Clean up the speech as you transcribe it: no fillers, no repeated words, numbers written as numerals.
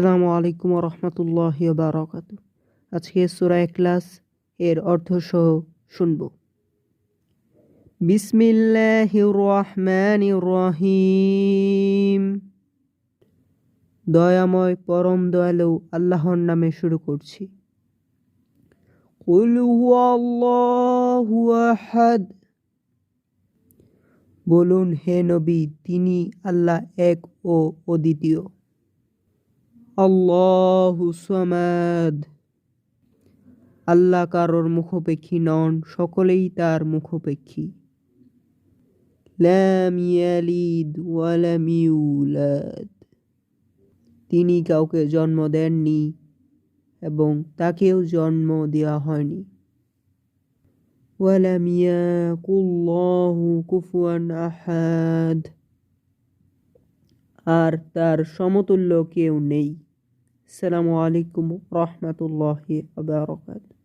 আসসালামু আলাইকুম রহমতুল্লাহি বারাকাতু। আজকে সূরা ইখলাস এর অর্থ সহ শুনব। বিসমিল্লাহির রহমানির রহিম। দয়াময় পরম দয়ালু আল্লাহর নামে শুরু করছি। কুল হুয়াল্লাহু আহাদ। বলুন হে নবী, তিনি আল্লাহ এক ও অদ্বিতীয়। আল্লাহু সামাদ। আল্লাহ কারোর মুখাপেক্ষী নন, সকলেই তার মুখাপেক্ষী। লাম ইয়ালিদ ওয়া লাম ইউলাদ। তিনি কাউকে জন্ম দেননি এবং তাকেও জন্ম দেওয়া হয়নি। ওয়া লাম ইয়াকুল্লাহু কুফুয়ান আহাদ। আর তার সমতুল্য কেউ নেই। আসসালামু আলাইকুম রহমতুল্লাহি ওয়া বারাকাতুহু।